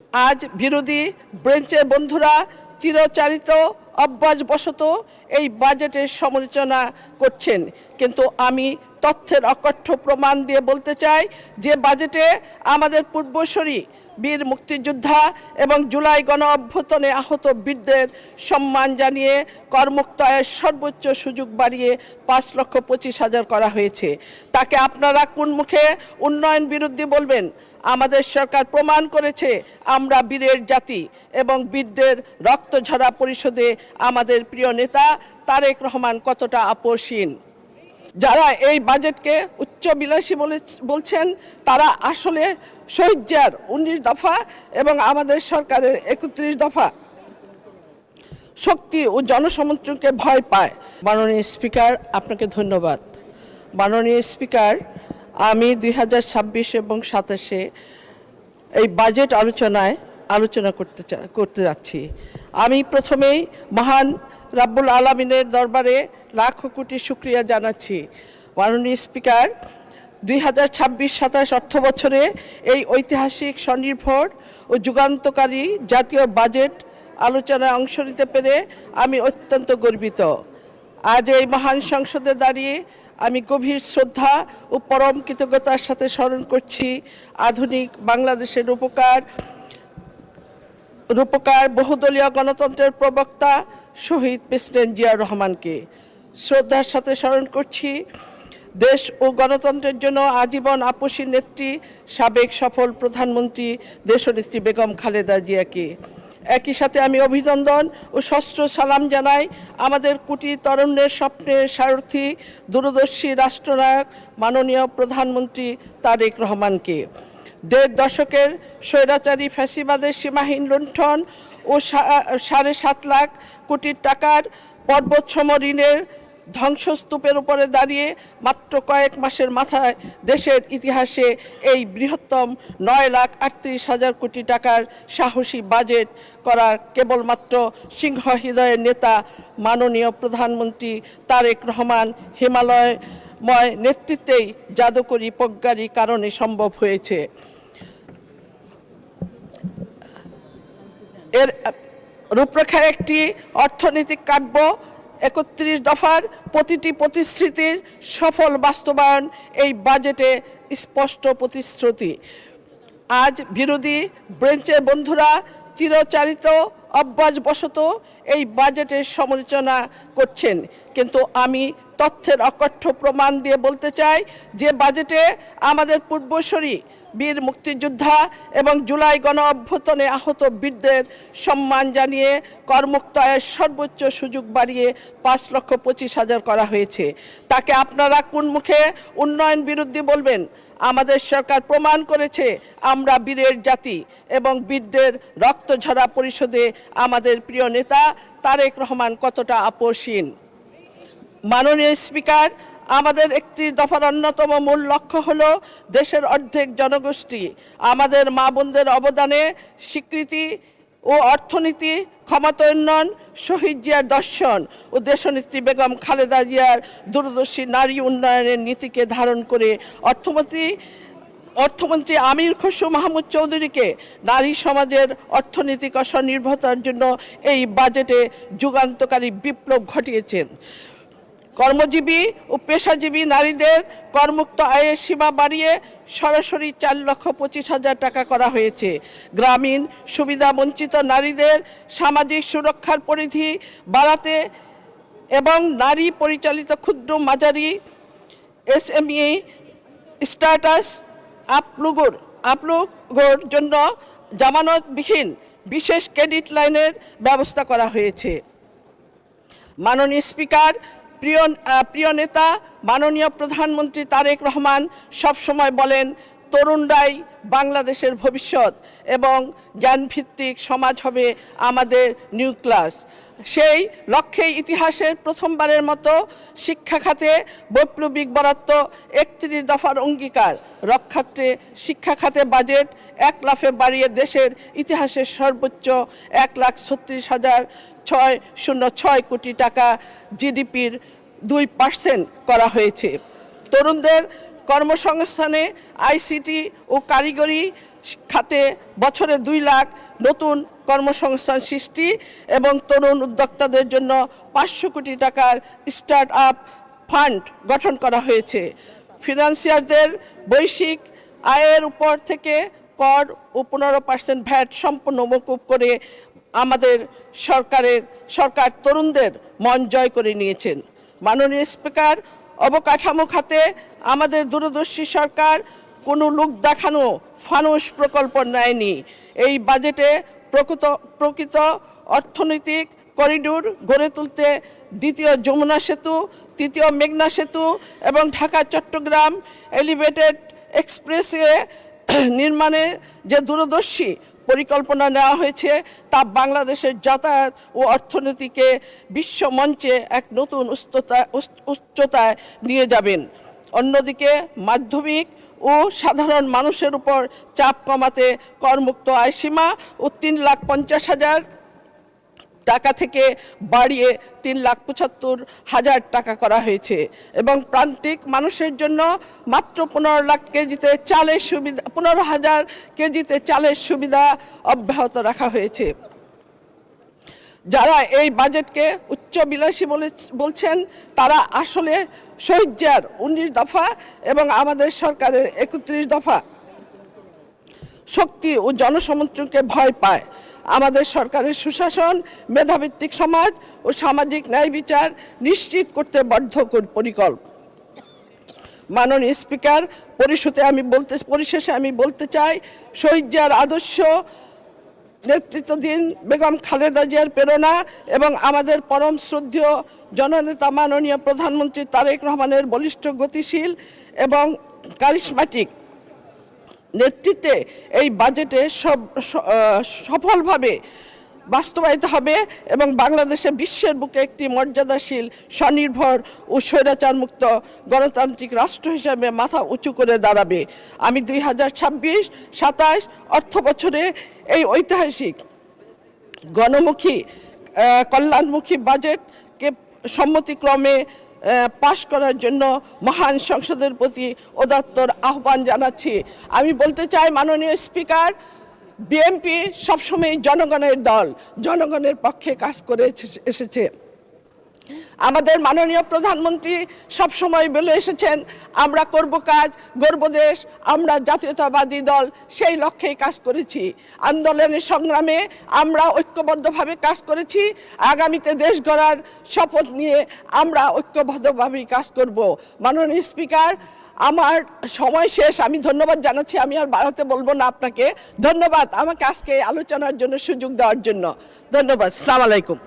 আজ বিরোধী ব্রেঞ্চের বন্ধুরা চিরাচরিত অভ্যাসবশত এই বাজেটের সমালোচনা করছেন, কিন্তু আমি তথ্যের অকথ্য প্রমাণ দিয়ে বলতে চাই যে বাজেটে আমাদের পূর্বসূরি বীর মুক্তিযোদ্ধা এবং জুলাই গণ অভ্যুত্থানে আহত বীরদের সম্মান জানিয়ে করমুক্ত আয়ের সর্বোচ্চ সুযোগ বাড়িয়ে 5,25,000 করা হয়েছে। তাকে আপনারা কোন মুখে উন্নয়ন বিরোধী বলবেন? আমাদের সরকার প্রমাণ করেছে আমরা বীরের জাতি এবং বীরদের রক্তঝরা পরিশোধে আমাদের প্রিয় নেতা তারেক রহমান কতটা আপোষহীন। যারা এই বাজেটকে উচ্চবিলাসী বলছেন তারা আসলে শহীদ জিয়ার 19 দফা এবং আমাদের সরকারের 31 দফা শক্তি ও জনসমর্থনকে ভয় পায়। মাননীয় স্পিকার, আপনাকে ধন্যবাদ। মাননীয় স্পিকার, আমি 2026 এবং 27-এ এই বাজেট আলোচনা করতে যাচ্ছি। আমি প্রথমেই মহান রাব্বুল আলামিনের দরবারে লাখো কোটি শুকরিয়া জানাচ্ছি। মাননীয় স্পিকার, 2026-27 অর্থ বছরে এই ঐতিহাসিক স্বনির্ভর ও যুগান্তকারী জাতীয় বাজেট আলোচনায় অংশ নিতে পেরে আমি অত্যন্ত গর্বিত। আজ এই মহান সংসদে দাঁড়িয়ে আমি গভীর শ্রদ্ধা ও পরম কৃতজ্ঞতার সাথে স্মরণ করছি আধুনিক বাংলাদেশের রূপকার বহুদলীয় গণতন্ত্রের প্রবক্তা শহীদ প্রেসিডেন্ট জিয়াউর রহমানকে। শ্রদ্ধার সাথে স্মরণ করছি দেশ ও গণতন্ত্রের জন্য আজীবন আপোষী নেত্রী সাবেক সফল প্রধানমন্ত্রী দেশনেত্রী বেগম খালেদা জিয়াকে। একই সাথে আমি অভিনন্দন ও সশ্রদ্ধ সালাম জানাই আমাদের কোটি তরুণের স্বপ্নের সারথি দূরদর্শী রাষ্ট্রনায়ক মাননীয় প্রধানমন্ত্রী তারেক রহমানকে। 1.5 দশকের স্বৈরাচারী ফ্যাসিবাদের সীমাহীন লুণ্ঠন ও 7.5 লাখ কোটি টাকার পর্বতসম ঋণের ধ্বংসস্তূপের উপরে দাঁড়িয়ে মাত্র কয়েক মাসের মাথায় দেশের ইতিহাসে এই বৃহত্তম 9,38,000 কোটি টাকার সাহসী বাজেট করার কেবলমাত্র সিংহ হৃদয়ের নেতা মাননীয় প্রধানমন্ত্রী তারেক রহমান হিমালয়ময় নেতৃত্বেই জাদুকরী প্রজ্ঞারী কারণে সম্ভব হয়েছে। এর রূপরেখা একটি অর্থনৈতিক কাব্য। 31 দফার প্রতিটি প্রতিশ্রুতির সফল বাস্তবায়ন এই বাজেটে স্পষ্ট প্রতিশ্রুতি। আজ বিরোধী ব্রেঞ্চের বন্ধুরা চিরাচরিত অভ্যাসবশত এই বাজেটের সমালোচনা করছেন, কিন্তু আমি তথ্যের অকথ্য প্রমাণ দিয়ে বলতে চাই যে বাজেটে আমাদের পূর্বসূরি বীর মুক্তিযোদ্ধা এবং জুলাই গণ অভ্যুত্থানে আহত বীরদের সম্মান জানিয়ে করমুক্ত আয়ের সর্বোচ্চ সুযোগ বাড়িয়ে 5,25,000 করা হয়েছে। তাকে আপনারা কোন মুখে উন্নয়ন বিরোধী বলবেন? আমাদের সরকার প্রমাণ করেছে আমরা বীরের জাতি এবং বীরদের রক্তঝরা পরিশোধে আমাদের প্রিয় নেতা তারেক রহমান কতটা আপোষহীন। মাননীয় স্পিকার, আমাদের 31 দফার অন্যতম মূল লক্ষ্য হলো দেশের অর্ধেক জনগোষ্ঠী আমাদের মা বোনদের অবদানে স্বীকৃতি ও অর্থনীতি ক্ষমতায়ন, শহীদ জিয়ার দর্শন ও দেশনেত্রী বেগম খালেদা জিয়ার দূরদর্শী নারী উন্নয়নের নীতিকে ধারণ করে অর্থমন্ত্রী আমির খসরু মাহমুদ চৌধুরীকে নারী সমাজের অর্থনৈতিক স্বনির্ভরতার জন্য এই বাজেটে যুগান্তকারী বিপ্লব ঘটিয়েছেন। কর্মজীবী ও পেশাজীবী নারীদের করমুক্ত আয়ের সীমা বাড়িয়ে সরাসরি 4,25,000 টাকা করা হয়েছে। গ্রামীণ সুবিধা বঞ্চিত নারীদের সামাজিক সুরক্ষার পরিধি বাড়াতে এবং নারী পরিচালিত ক্ষুদ্র মাঝারি SME স্টার্টাস আপলুগোর জন্য জামানতবিহীন বিশেষ ক্রেডিট লাইনের ব্যবস্থা করা হয়েছে। মাননীয় স্পিকার, প্রিয় নেতা মাননীয় প্রধানমন্ত্রী তারেক রহমান সবসময় বলেন তরুণরাই বাংলাদেশের ভবিষ্যৎ এবং জ্ঞানভিত্তিক সমাজ হবে আমাদের নিউক্লিয়াস। সেই লক্ষ্যে ইতিহাসের প্রথমবারের মতো শিক্ষা খাতে বৈপ্লবিক বরাদ্দ 31 দফার অঙ্গীকার রক্ষার্থে শিক্ষা খাতে বাজেট 1 লাফে বাড়িয়ে দেশের ইতিহাসের সর্বোচ্চ 1,36,606 কোটি টাকা GDPর 2% করা হয়েছে। তরুণদের কর্মসংস্থানে ICT ও কারিগরি খাতে বছরে 2 লাখ নতুন কর্মসংস্থান সৃষ্টি এবং তরুণ উদ্যোক্তাদের জন্য 500 কোটি টাকার স্টার্ট আপ ফান্ড গঠন করা হয়েছে। ফিনান্সিয়ারদের বৈশ্বিক আয়ের উপর থেকে কর ও 15% ভ্যাট সম্পূর্ণ মকুব করে আমাদের সরকার তরুণদের মন জয় করে নিয়েছেন। মাননীয় স্পিকার, অবকাঠামো খাতে আমাদের দূরদর্শী সরকার কোনো লোক দেখানো ফানুস প্রকল্প নেয়নি। এই বাজেটে প্রকৃত অর্থনৈতিক করিডোর গড়ে তুলতে দ্বিতীয় যমুনা সেতু, তৃতীয় মেঘনা সেতু এবং ঢাকা চট্টগ্রাম এলিভেটেড এক্সপ্রেসওয়ে নির্মাণে যে দূরদর্শী পরিকল্পনা নেওয়া হয়েছে তা বাংলাদেশের যাতায়াত ও অর্থনীতিকে বিশ্ব মঞ্চে এক নতুন উচ্চতায় নিয়ে যাবেন। অন্যদিকে মাধ্যমিক ও সাধারণ মানুষের উপর চাপ কমাতে করমুক্ত আয়সীমা ও 3,50,000 টাকা থেকে বাড়িয়ে 3,75,000 টাকা করা হয়েছে এবং প্রান্তিক মানুষের জন্য মাত্র 15,000 কেজিতে চালের সুবিধা 15,000 কেজিতে চালের সুবিধা অব্যাহত রাখা হয়েছে। যারা এই বাজেটকে উচ্চবিলাসী বলছেন তারা আসলে শহীদজার 19 দফা এবং আমাদের সরকারের 31 দফা শক্তি ও জনসমর্থনকে ভয় পায়। আমাদের সরকারের সুশাসন, মেধাভিত্তিক সমাজ ও সামাজিক ন্যায় বিচার নিশ্চিত করতে বদ্ধপরিকর। মাননীয় স্পিকার, পরিশেষে আমি বলতে চাই, শহীদ জিয়ার আদর্শ, নেতৃত্বাধীন বেগম খালেদা জিয়ার প্রেরণা এবং আমাদের পরম শ্রদ্ধেয় জননেতা মাননীয় প্রধানমন্ত্রী তারেক রহমানের বলিষ্ঠ, গতিশীল এবং কারিশমাটিক নেতৃত্বে এই বাজেটে সফলভাবে বাস্তবায়িত হবে এবং বাংলাদেশে বিশ্বের বুকে একটি মর্যাদাশীল, স্বনির্ভর ও স্বৈরাচারমুক্ত গণতান্ত্রিক রাষ্ট্র হিসেবে মাথা উঁচু করে দাঁড়াবে। আমি 2026-27 অর্থ বছরে এই ঐতিহাসিক গণমুখী কল্যাণমুখী বাজেটকে সম্মতিক্রমে পাশ করার জন্য মহান সংসদের প্রতি উদাত্তর আহ্বান জানাচ্ছি। আমি বলতে চাই, মাননীয় স্পিকার, বিএনপি সবসময় জনগণের দল, জনগণের পক্ষে কাজ করে এসেছে। আমাদের মাননীয় প্রধানমন্ত্রী সবসময় বলে এসেছেন, আমরা করব কাজ, গর্ব দেশ, আমরা জাতীয়তাবাদী দল, সেই লক্ষ্যেই কাজ করেছি। আন্দোলনের সংগ্রামে আমরা ঐক্যবদ্ধভাবে কাজ করেছি। আগামীতে দেশ গড়ার শপথ নিয়ে আমরা ঐক্যবদ্ধভাবেই কাজ করব। মাননীয় স্পিকার, আমার সময় শেষ। আমি ধন্যবাদ জানাচ্ছি, আমি আর বাড়াতে বলবো না আপনাকে। ধন্যবাদ আমাকে আজকে আলোচনার জন্য সুযোগ দেওয়ার জন্য। ধন্যবাদ। আসসালামু আলাইকুম।